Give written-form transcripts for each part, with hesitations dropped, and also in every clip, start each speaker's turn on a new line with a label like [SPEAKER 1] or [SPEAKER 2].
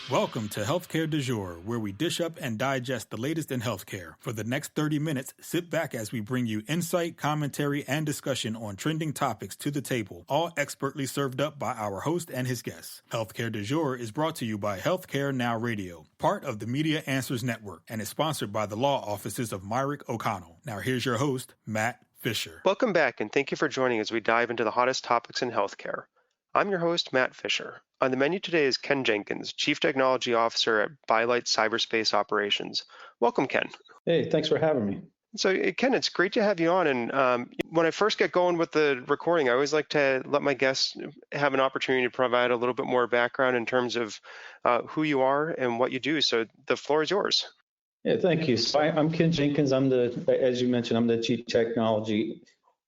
[SPEAKER 1] Welcome to Healthcare du Jour, where we dish up and digest the latest in healthcare. For the next 30 minutes, sit back as we bring you insight, commentary, and discussion on trending topics to the table, all expertly served up by our host and his guests. Healthcare du Jour is brought to you by Healthcare Now Radio, part of the Media Answers Network, and is sponsored by the law offices of Myrick O'Connell. Now here's your host, Matt Fisher.
[SPEAKER 2] Welcome back, and thank you for joining as we dive into the hottest topics in healthcare. I'm your host, Matt Fisher. On the menu today is Ken Jenkins, Chief Technology Officer at Bylight Cyberspace Operations. Welcome, Ken.
[SPEAKER 3] Hey, thanks for having me.
[SPEAKER 2] So, Ken, it's great to have you on. And when I first get going with the recording, I always like to let my guests have an opportunity to provide a little bit more background in terms of who you are and what you do. So the floor is yours.
[SPEAKER 3] Yeah, thank you. So I'm Ken Jenkins. As you mentioned, I'm the Chief Technology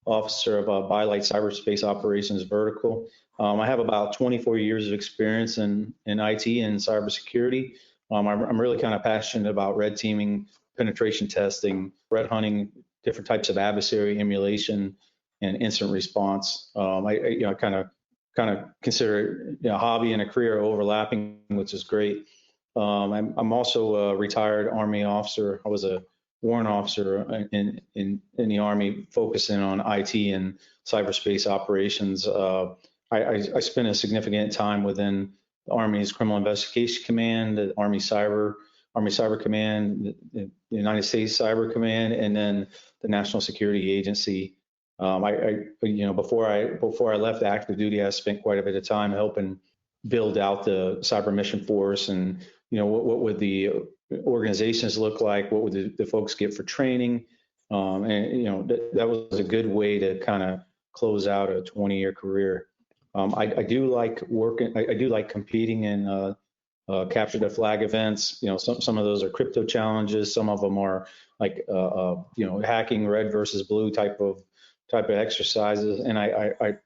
[SPEAKER 3] Officer of Bylight Cyberspace Operations Vertical. I have about 24 years of experience in IT and cybersecurity. I'm really kind of passionate about red teaming, penetration testing, threat hunting, different types of adversary emulation, and incident response. I kind of consider it a hobby and a career overlapping, which is great. I'm also a retired Army officer. I was a warrant officer in the Army, focusing on IT and cyberspace operations. I spent a significant time within the Army's Criminal Investigation Command, the Army Cyber Command, the United States Cyber Command, and then the National Security Agency. Before I left active duty, I spent quite a bit of time helping build out the cyber mission force, and what would the organizations look like, what would the folks get for training, that was a good way to kind of close out a 20-year career. I do like working. I do like competing in capture the flag events. Some of those are crypto challenges. Some of them are like hacking red versus blue type of exercises. And I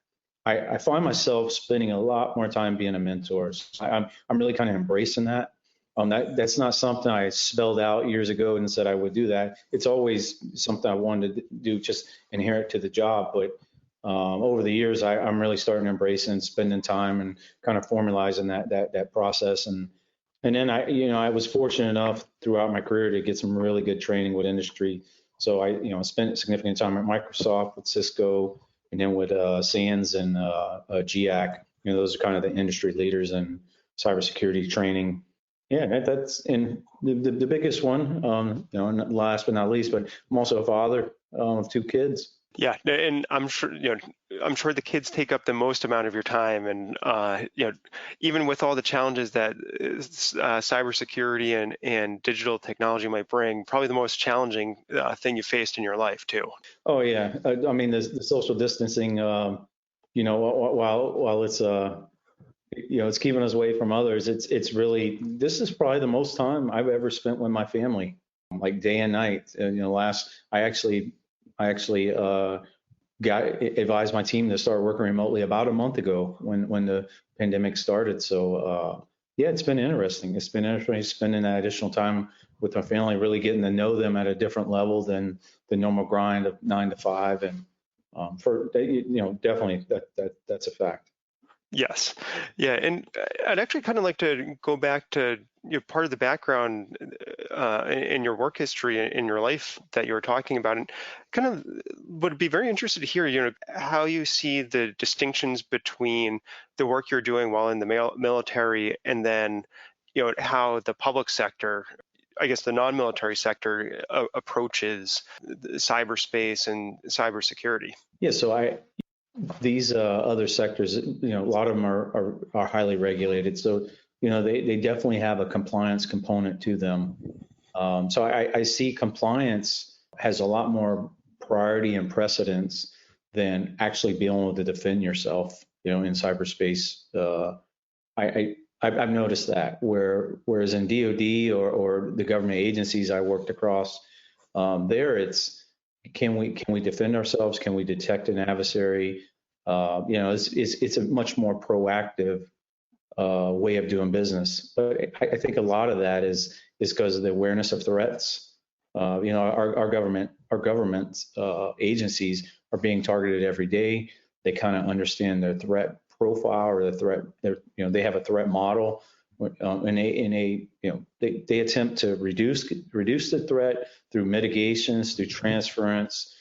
[SPEAKER 3] find myself spending a lot more time being a mentor. So I'm really kind of embracing that. That's not something I spelled out years ago and said I would do that. It's always something I wanted to do, just inherent to the job. But over the years, I'm really starting to embrace and spending time and kind of formalizing that process. And then I was fortunate enough throughout my career to get some really good training with industry. So I spent significant time at Microsoft, with Cisco, and then with SANS and GIAC. Those are kind of the industry leaders in cybersecurity training. Yeah, that's and the biggest one. And last but not least, but I'm also a father of two kids.
[SPEAKER 2] Yeah, and I'm sure the kids take up the most amount of your time, and even with all the challenges that cybersecurity and digital technology might bring, probably the most challenging thing you faced in your life too.
[SPEAKER 3] Oh yeah, I mean the social distancing. While it's it's keeping us away from others. It's really, this is probably the most time I've ever spent with my family, like day and night. I actually advised my team to start working remotely about a month ago when the pandemic started. So it's been interesting. It's been interesting spending that additional time with my family, really getting to know them at a different level than the normal grind of 9 to 5. And definitely that's a fact.
[SPEAKER 2] Yes. Yeah. And I'd actually kind of like to go back to part of the background in your work history in your life that you were talking about, and kind of would be very interested to hear, how you see the distinctions between the work you're doing while in the military and then, how the public sector, I guess the non-military sector, approaches cyberspace and cybersecurity.
[SPEAKER 3] Yeah. So these other sectors, a lot of them are highly regulated. So, they definitely have a compliance component to them. So I see compliance has a lot more priority and precedence than actually being able to defend yourself, in cyberspace. I've noticed that whereas in DoD or the government agencies I worked across, there it's, can we defend ourselves? Can we detect an adversary? It's a much more proactive way of doing business. But I think a lot of that is because of the awareness of threats. Our government agencies are being targeted every day. They kind of understand their threat profile or the threat. They have a threat model They attempt to reduce the threat through mitigations, through transference,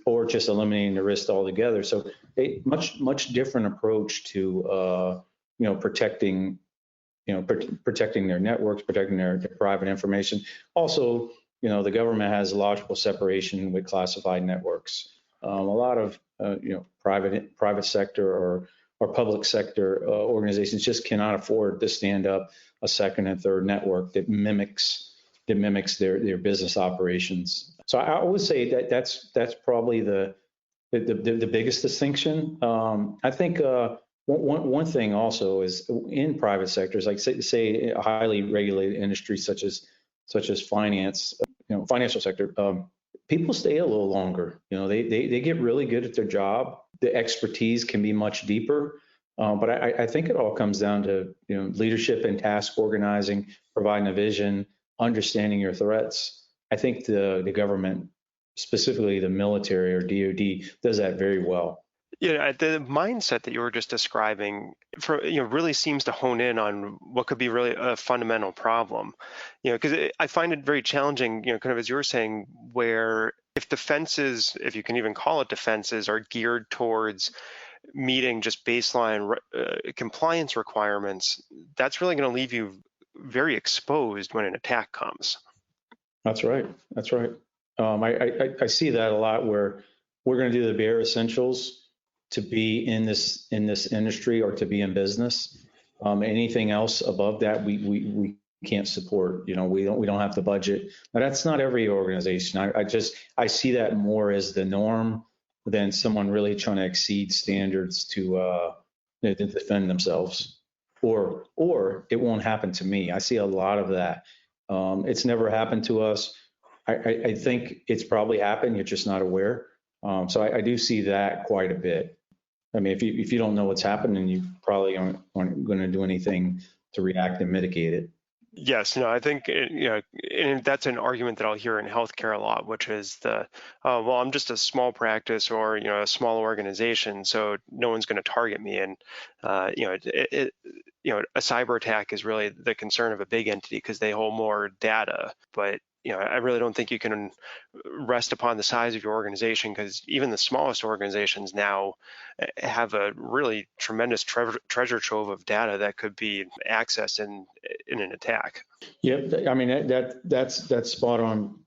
[SPEAKER 3] or just eliminating the risk altogether. So a much different approach to protecting protecting their networks, protecting their private information. Also, the government has logical separation with classified networks. A lot of private sector or public sector organizations just cannot afford to stand up a second and third network that mimics their business operations. So I would say that's probably the biggest distinction. I think one thing also is in private sectors, like say a highly regulated industry such as finance, financial sector. People stay a little longer. They get really good at their job. The expertise can be much deeper. But I think it all comes down to leadership and task organizing, providing a vision, understanding your threats. I think the government, specifically the military or DoD, does that very well.
[SPEAKER 2] Yeah, the mindset that you were just describing, really seems to hone in on what could be really a fundamental problem. Because I find it very challenging, kind of as you were saying, where if defenses, if you can even call it defenses, are geared towards meeting just baseline compliance requirements, that's really going to leave you very exposed when an attack comes.
[SPEAKER 3] That's right. I see that a lot where we're going to do the bare essentials to be in this industry or to be in business. Anything else above that, we can't support. We don't have the budget. Now, that's not every organization. I see that more as the norm than someone really trying to exceed standards to defend themselves, or it won't happen to me. I see a lot of that. It's never happened to us. I think it's probably happened. You're just not aware. So I do see that quite a bit. I mean, if you don't know what's happening, you probably aren't going to do anything to react and mitigate it.
[SPEAKER 2] Yes, no, I think, and that's an argument that I'll hear in healthcare a lot, which is well, I'm just a small practice or, a small organization, so no one's going to target me. And, a cyber attack is really the concern of a big entity because they hold more data. But, I really don't think you can rest upon the size of your organization, because even the smallest organizations now have a really tremendous treasure trove of data that could be accessed in an attack.
[SPEAKER 3] Yep, I mean that's spot on.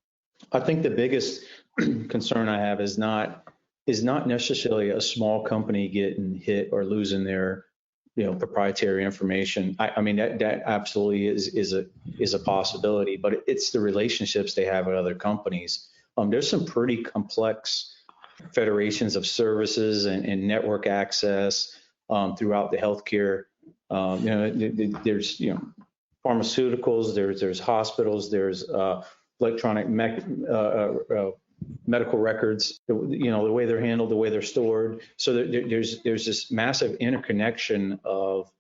[SPEAKER 3] I think the biggest concern I have is not necessarily a small company getting hit or losing their proprietary information. I mean that absolutely is a possibility, but it's the relationships they have with other companies. There's some pretty complex federations of services and network access throughout the healthcare. There's pharmaceuticals, there's hospitals, there's electronic medical records, the way they're handled, the way they're stored. So there's this massive interconnection of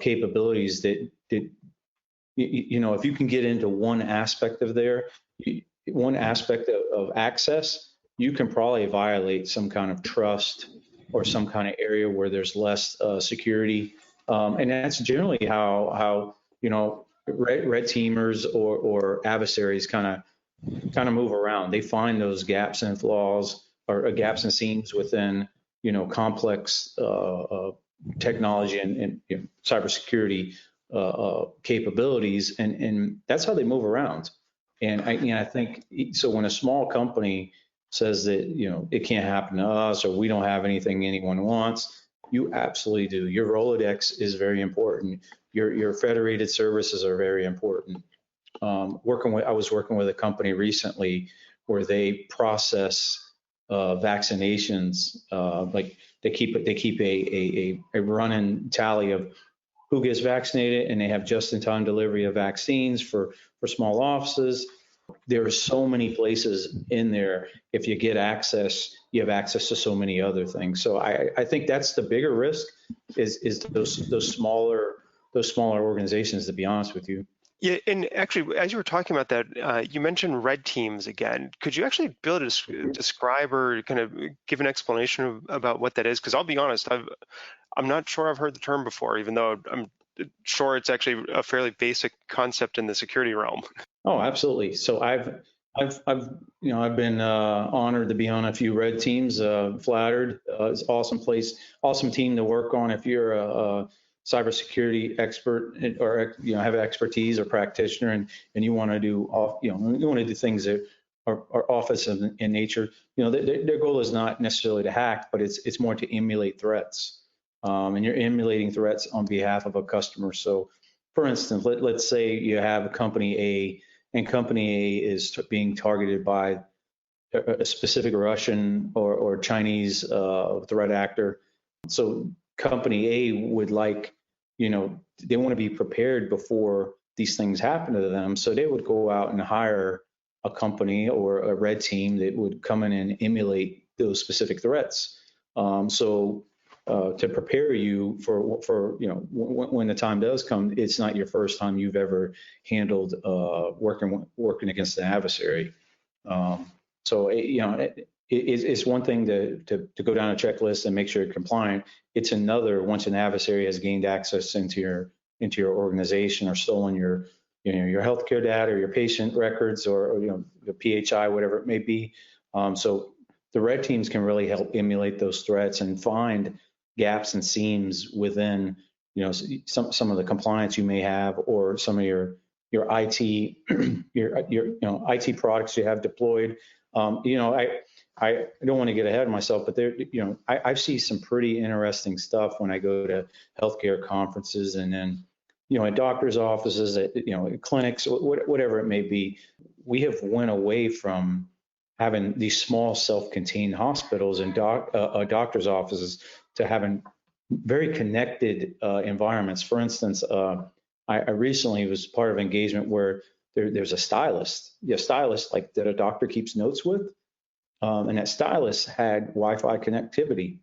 [SPEAKER 3] capabilities that if you can get into one aspect of access, you can probably violate some kind of trust or some kind of area where there's less security. And that's generally how red teamers or adversaries kind of move around. They find those gaps and flaws or gaps and seams within complex technology and cybersecurity capabilities, and that's how they move around. And I think so when a small company says that it can't happen to us or we don't have anything anyone wants, you absolutely do. Your Rolodex is very important. Your federated services are very important. I was working with a company recently where they process vaccinations. Like they keep a running tally of who gets vaccinated, and they have just-in-time delivery of vaccines for small offices. There are so many places in there. If you get access, you have access to so many other things. So I think that's the bigger risk is those smaller organizations, to be honest with you.
[SPEAKER 2] Yeah, and actually, as you were talking about that, you mentioned red teams again. Could you actually be able to describe or kind of give an explanation about what that is? Because I'll be honest, I'm not sure I've heard the term before, even though I'm sure it's actually a fairly basic concept in the security realm.
[SPEAKER 3] Oh, absolutely. So I've been honored to be on a few red teams. Flattered. It's an awesome place, awesome team to work on. If you're a cybersecurity expert or have expertise or practitioner, and you want to do you want to do things that are office in nature. Their goal is not necessarily to hack, but it's more to emulate threats. And you're emulating threats on behalf of a customer. So, for instance, let's say you have a company A, and company A is being targeted by a specific Russian or Chinese threat actor. So company A would they want to be prepared before these things happen to them. So they would go out and hire a company or a red team that would come in and emulate those specific threats. To prepare you for when the time does come, it's not your first time you've ever handled working against an adversary. It's one thing to go down a checklist and make sure you're compliant. It's another once an adversary has gained access into your organization or stolen your healthcare data or your patient records or the PHI, whatever it may be. So the red teams can really help emulate those threats and find gaps and seams within some of the compliance you may have or some of your IT IT products you have deployed. I don't want to get ahead of myself, but I see some pretty interesting stuff when I go to healthcare conferences and then at doctors' offices, at clinics, whatever it may be. We have went away from having these small self-contained hospitals and doctors' offices to having very connected environments. For instance, I recently was part of an engagement where there's a stylist like that a doctor keeps notes with, and that stylist had Wi-Fi connectivity.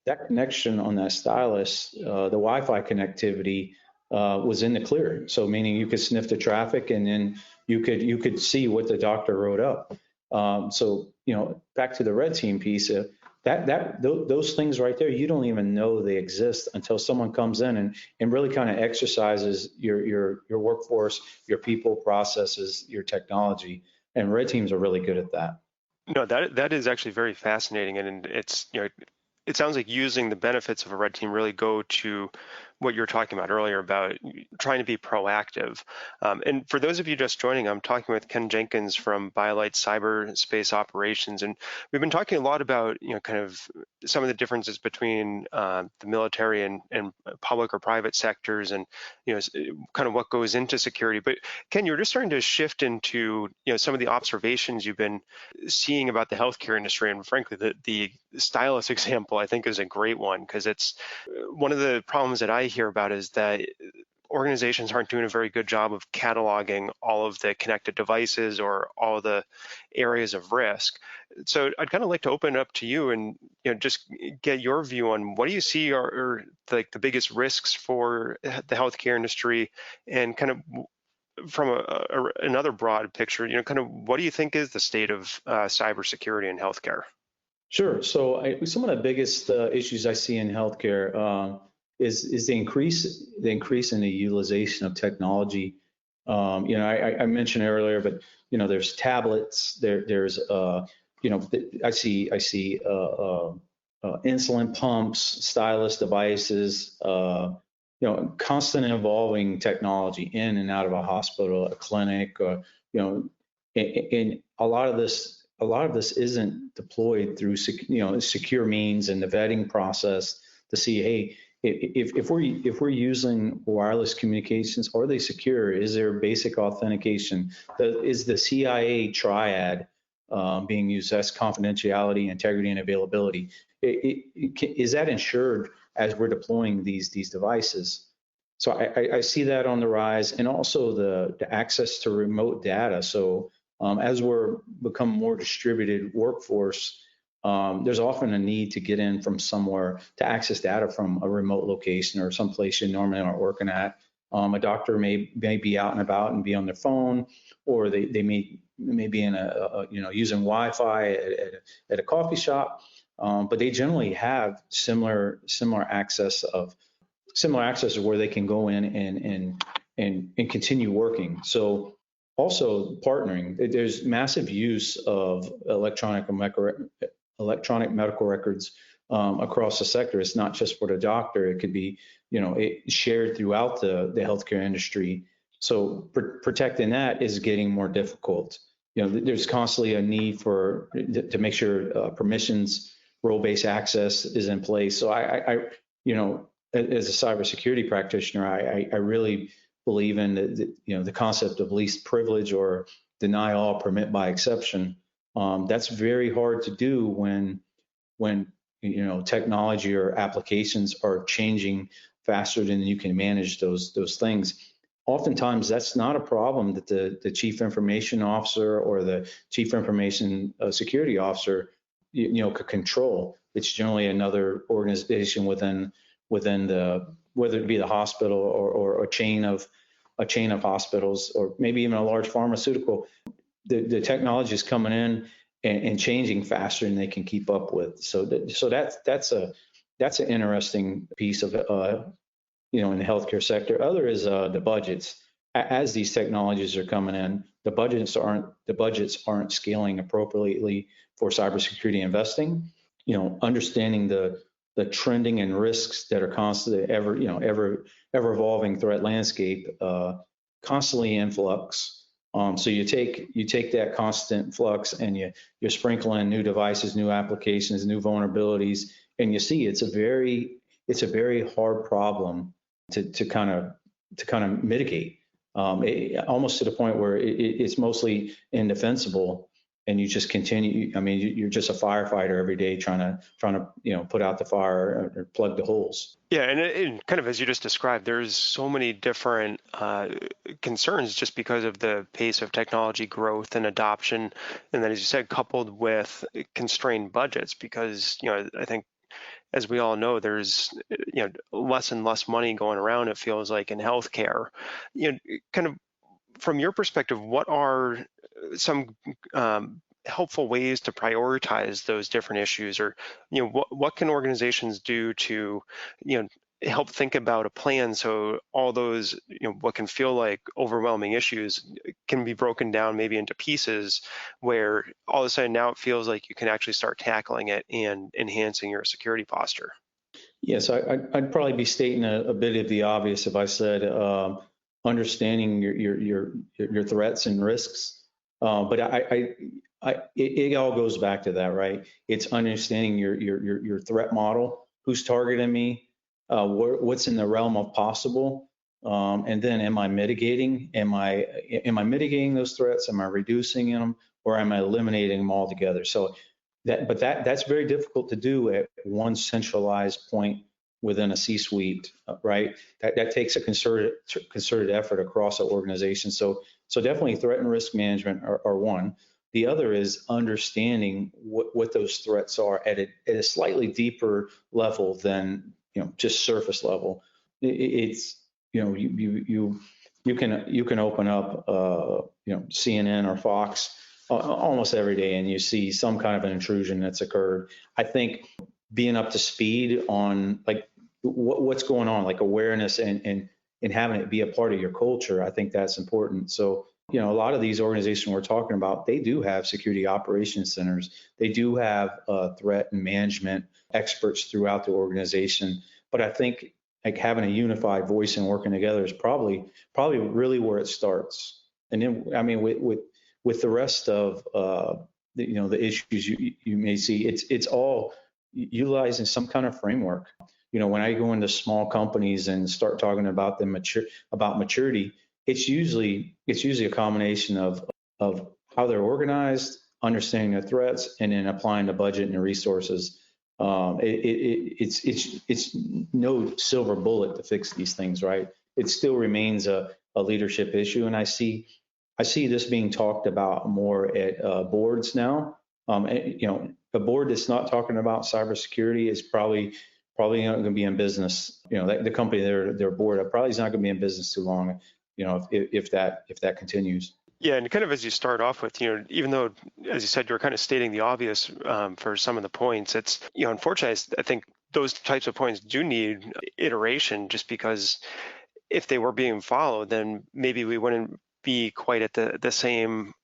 [SPEAKER 3] That connection on that stylist, the Wi-Fi connectivity was in the clear. So meaning you could sniff the traffic and then you could see what the doctor wrote up. So back to the red team piece. Those things right there, you don't even know they exist until someone comes in and really kind of exercises your workforce, your people, processes, your technology. And red teams are really good at that.
[SPEAKER 2] No, that is actually very fascinating, and it's it sounds like using the benefits of a red team really go to what you were talking about earlier about trying to be proactive. And for those of you just joining, I'm talking with Ken Jenkins from BioLite Cyberspace Operations, and we've been talking a lot about kind of some of the differences between the military and public or private sectors, and kind of what goes into security. But Ken, you're just starting to shift into some of the observations you've been seeing about the healthcare industry, and frankly, the stylus example I think is a great one, because it's one of the problems that I hear about is that organizations aren't doing a very good job of cataloging all of the connected devices or all the areas of risk. So I'd kind of like to open it up to you and just get your view on what do you see are like the biggest risks for the healthcare industry, and kind of from another broad picture, kind of what do you think is the state of cybersecurity in healthcare?
[SPEAKER 3] Sure. So some of the biggest issues I see in healthcare is the increase in the utilization of technology. I mentioned earlier, but there's tablets. There's I see insulin pumps, stylus devices. Constant evolving technology in and out of a hospital, a clinic, and a lot of this isn't deployed through secure means and the vetting process to see, hey, if we're using wireless communications, are they secure? Is there basic authentication? Is the CIA triad being used? That's confidentiality, integrity, and availability. Is that ensured as we're deploying these devices? So I see that on the rise, and also the access to remote data. So as we're become more distributed workforce, there's often a need to get in from somewhere to access data from a remote location or someplace you normally aren't working at. A doctor may be out and about and be on their phone, or they may be in using Wi-Fi at a coffee shop, but they generally have similar access of similar access where they can go in and continue working. So also partnering, there's massive use of electronic medical records across the sector. It's not just for the doctor. It could be, shared throughout the healthcare industry. So protecting that is getting more difficult. There's constantly a need to make sure permissions, role-based access is in place. So I as a cybersecurity practitioner, I really believe in the concept of least privilege or deny all, permit by exception. That's very hard to do when technology or applications are changing faster than you can manage those things. Oftentimes, that's not a problem that the chief information officer or the chief information security officer could control. It's generally another organization within the, whether it be the hospital or a chain of hospitals, or maybe even a large pharmaceutical. The technology is coming in and changing faster than they can keep up with. So that's an interesting piece of in the healthcare sector. Other is the budgets. As these technologies are coming in, the budgets aren't scaling appropriately for cybersecurity investing. Understanding the trending and risks that are constantly ever evolving threat landscape, constantly in flux. So you take that constant flux and you sprinkle in new devices, new applications, new vulnerabilities, and you see it's a very hard problem to kind of mitigate, almost to the point where it's mostly indefensible, and you just continue. I mean, you're just a firefighter every day trying to put out the fire or plug the holes.
[SPEAKER 2] Yeah, and kind of as you just described, there's so many different concerns just because of the pace of technology growth and adoption, and then, as you said, coupled with constrained budgets, because I think, as we all know, there's less and less money going around, it feels like, in healthcare. Kind of from your perspective, what are some helpful ways to prioritize those different issues, or what can organizations do to help think about a plan so all those what can feel like overwhelming issues can be broken down maybe into pieces, where all of a sudden now it feels like you can actually start tackling it and enhancing your security posture?
[SPEAKER 3] Yes, I'd probably be stating a bit of the obvious if I said understanding your threats and risks, but it all goes back to that, right? It's understanding your threat model, who's targeting me, what's in the realm of possible, and then am I mitigating? Am I mitigating those threats? Am I reducing them, or am I eliminating them altogether? So that's very difficult to do at one centralized point within a C-suite, right? That takes a concerted effort across an organization. So definitely threat and risk management are one. The other is understanding what those threats are at a slightly deeper level than just surface level. It's you can open up CNN or Fox almost every day, and you see some kind of an intrusion that's occurred. I think being up to speed on like what's going on, like awareness and having it be a part of your culture, I think that's important. So a lot of these organizations we're talking about, they do have security operations centers. They do have threat and management experts throughout the organization. But I think like having a unified voice and working together is probably really where it starts. And then, I mean, with the rest of the issues you may see, it's all utilizing some kind of framework. When I go into small companies and start talking about maturity, it's usually a combination of how they're organized, understanding their threats, and then applying the budget and the resources. It's no silver bullet to fix these things, right? It still remains a leadership issue, and I see this being talked about more at boards now. A board that's not talking about cybersecurity is probably not going to be in business. The company their board probably is not going to be in business too long. If that continues.
[SPEAKER 2] Yeah, and kind of as you start off with, even though, as you said, you're kind of stating the obvious for some of the points, it's, unfortunately, I think those types of points do need iteration, just because if they were being followed, then maybe we wouldn't be quite at the same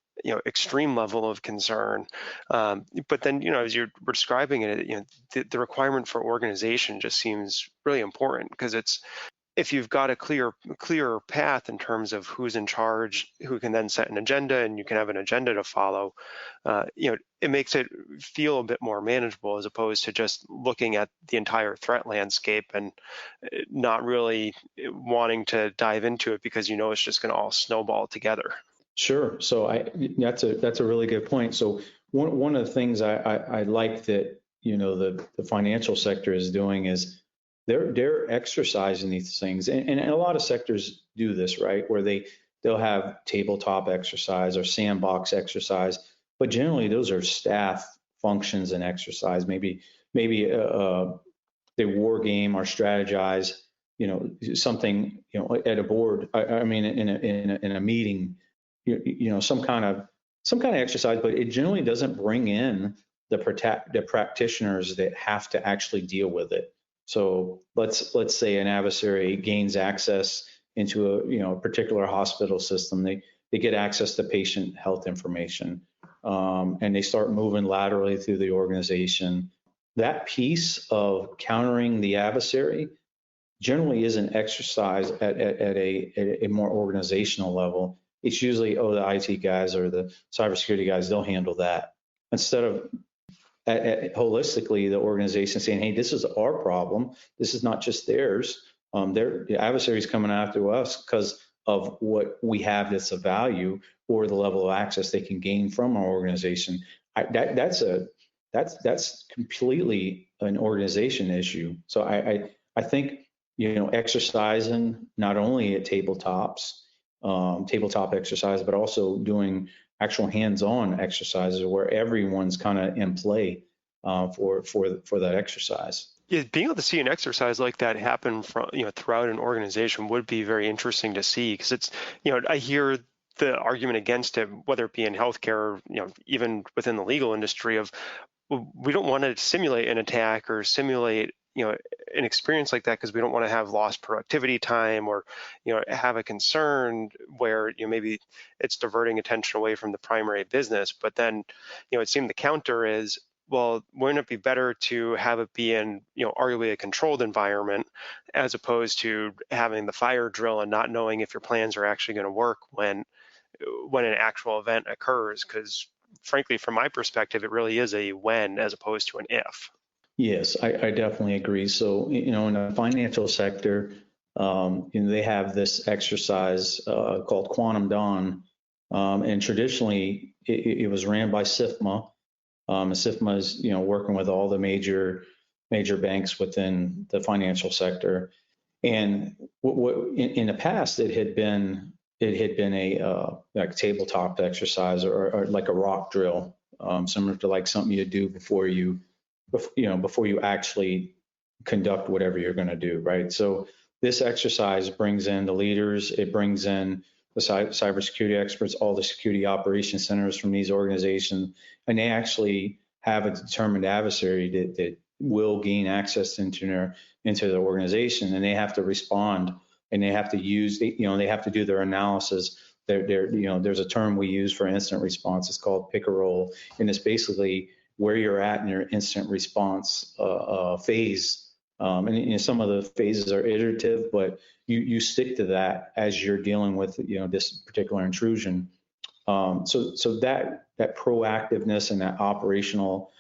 [SPEAKER 2] extreme level of concern. But then as you were describing it, the requirement for organization just seems really important, because it's, if you've got a clear path in terms of who's in charge, who can then set an agenda, and you can have an agenda to follow, it makes it feel a bit more manageable, as opposed to just looking at the entire threat landscape and not really wanting to dive into it, because it's just going to all snowball together.
[SPEAKER 3] Sure. So that's a really good point. So one of the things I like that the financial sector is doing is they're exercising these things, and a lot of sectors do this, right? Where they'll have tabletop exercise or sandbox exercise, but generally those are staff functions and exercise. Maybe they war game or strategize, something, at a board. I mean, in a meeting, some kind of exercise, but it generally doesn't bring in the practitioners that have to actually deal with it. So let's say an adversary gains access into a particular hospital system. They get access to patient health information, and they start moving laterally through the organization. That piece of countering the adversary generally isn't exercised at a more organizational level. It's usually, the IT guys or the cybersecurity guys, they'll handle that, instead of holistically the organization saying, hey, this is our problem. This is not just theirs. The adversary's coming after us because of what we have that's of value, or the level of access they can gain from our organization. That's completely an organization issue. So I think exercising not only at tabletop exercise, but also doing actual hands-on exercises where everyone's kind of in play for that exercise.
[SPEAKER 2] Yeah, being able to see an exercise like that happen from throughout an organization would be very interesting to see, because it's I hear the argument against it, whether it be in healthcare, even within the legal industry, of, well, we don't want to simulate an attack or simulate an experience like that, because we don't want to have lost productivity time, or have a concern where maybe it's diverting attention away from the primary business. But then it seemed the counter is, well, wouldn't it be better to have it be in arguably a controlled environment, as opposed to having the fire drill and not knowing if your plans are actually going to work when an actual event occurs? Because frankly, from my perspective, it really is a when as opposed to an if.
[SPEAKER 3] Yes, I definitely agree. So, in the financial sector, they have this exercise called Quantum Dawn, and traditionally it was ran by SIFMA. SIFMA is, working with all the major banks within the financial sector. And in the past, it had been a like tabletop exercise, or like a rock drill, similar to like something you do before you actually conduct whatever you're going to do, right? So this exercise brings in the leaders, it brings in the cybersecurity experts, all the security operations centers from these organizations, and they actually have a determined adversary that will gain access into their organization, and they have to respond, and they have to use, they have to do their analysis. There's a term we use for incident response. It's called pick a roll, and it's basically where you're at in your incident response phase. And some of the phases are iterative, but you stick to that as you're dealing with this particular intrusion. So that proactiveness and that operational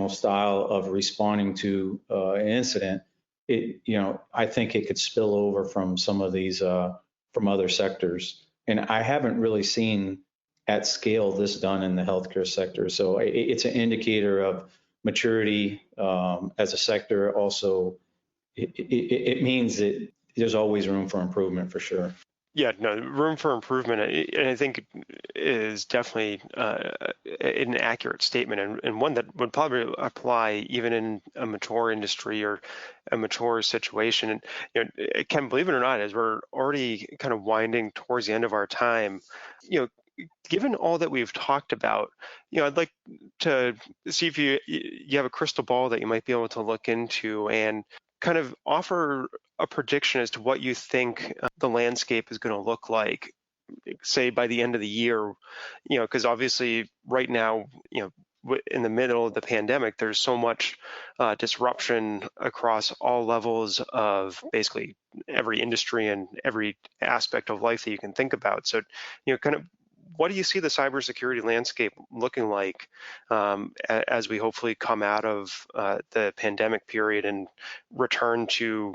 [SPEAKER 3] style of responding to an incident, I think it could spill over from some of these from other sectors, and I haven't really seen at scale this done in the healthcare sector. So it's an indicator of maturity as a sector. Also, it means that there's always room for improvement, for sure.
[SPEAKER 2] Yeah, no, room for improvement, and I think is definitely an accurate statement, and one that would probably apply even in a mature industry or a mature situation. And Ken, believe it or not, as we're already kind of winding towards the end of our time, given all that we've talked about, I'd like to see if you have a crystal ball that you might be able to look into and kind of offer a prediction as to what you think the landscape is going to look like, say by the end of the year, because obviously right now, in the middle of the pandemic, there's so much disruption across all levels of basically every industry and every aspect of life that you can think about. So, kind of what do you see the cybersecurity landscape looking like as we hopefully come out of the pandemic period and return to,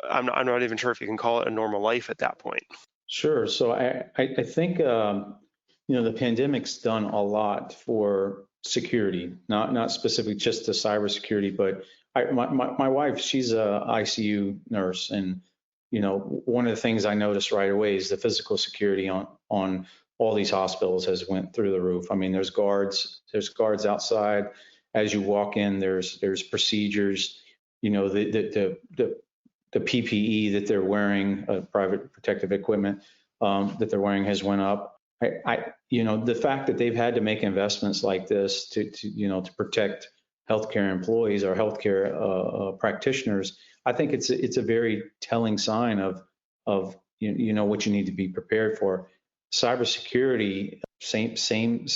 [SPEAKER 2] I'm not even sure if you can call it a normal life at that point?
[SPEAKER 3] Sure. So I think the pandemic's done a lot for security, not specific just to cybersecurity, but my wife, she's a ICU nurse, and one of the things I noticed right away is the physical security on all these hospitals has went through the roof. I mean, there's guards outside as you walk in. There's procedures. The PPE that they're wearing, private protective equipment that they're wearing, has went up. The fact that they've had to make investments like this to protect healthcare employees or healthcare practitioners, I think it's a very telling sign of what you need to be prepared for. Cybersecurity, same thing.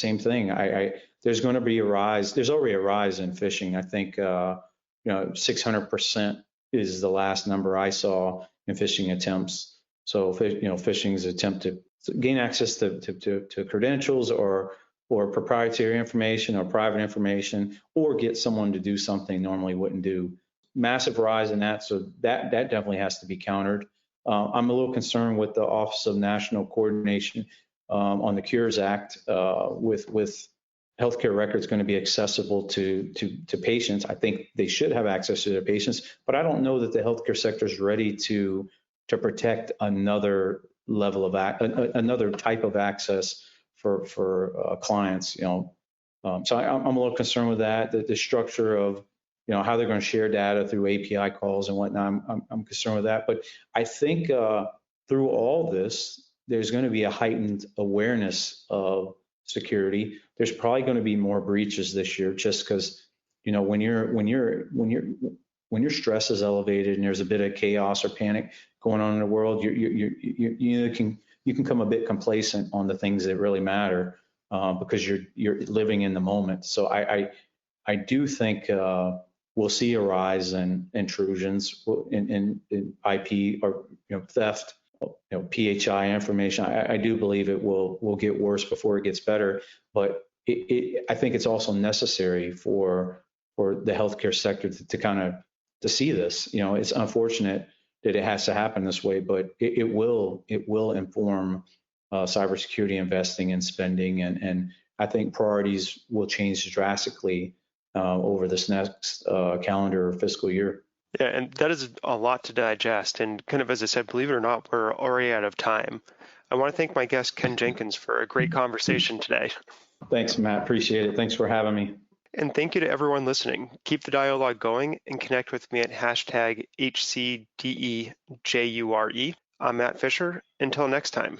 [SPEAKER 3] There's going to be a rise. There's already a rise in phishing. I think 600% is the last number I saw in phishing attempts. So phishing is an attempt to gain access to credentials or proprietary information or private information, or get someone to do something normally wouldn't do. Massive rise in that, so that definitely has to be countered. I'm a little concerned with the Office of National Coordination on the Cures Act with healthcare records going to be accessible to patients. I think they should have access to their patients, but I don't know that the healthcare sector is ready to protect another level of another type of access for clients. So I'm a little concerned with that. The structure of how they're going to share data through API calls and whatnot. I'm concerned with that. But I think through all this, there's going to be a heightened awareness of security. There's probably going to be more breaches this year, just because when your stress is elevated and there's a bit of chaos or panic going on in the world, you can come a bit complacent on the things that really matter because you're living in the moment. So I do think we'll see a rise in intrusions in IP or theft. PHI information. I do believe it will get worse before it gets better, but I think it's also necessary for the healthcare sector to kind of to see this. It's unfortunate that it has to happen this way, but it will inform cybersecurity investing and spending, and I think priorities will change drastically over this next calendar or fiscal year.
[SPEAKER 2] Yeah, and that is a lot to digest. And kind of as I said, believe it or not, we're already out of time. I want to thank my guest, Ken Jenkins, for a great conversation today.
[SPEAKER 3] Thanks, Matt. Appreciate it. Thanks for having me.
[SPEAKER 2] And thank you to everyone listening. Keep the dialogue going and connect with me at #HCDEJURE. I'm Matt Fisher. Until next time.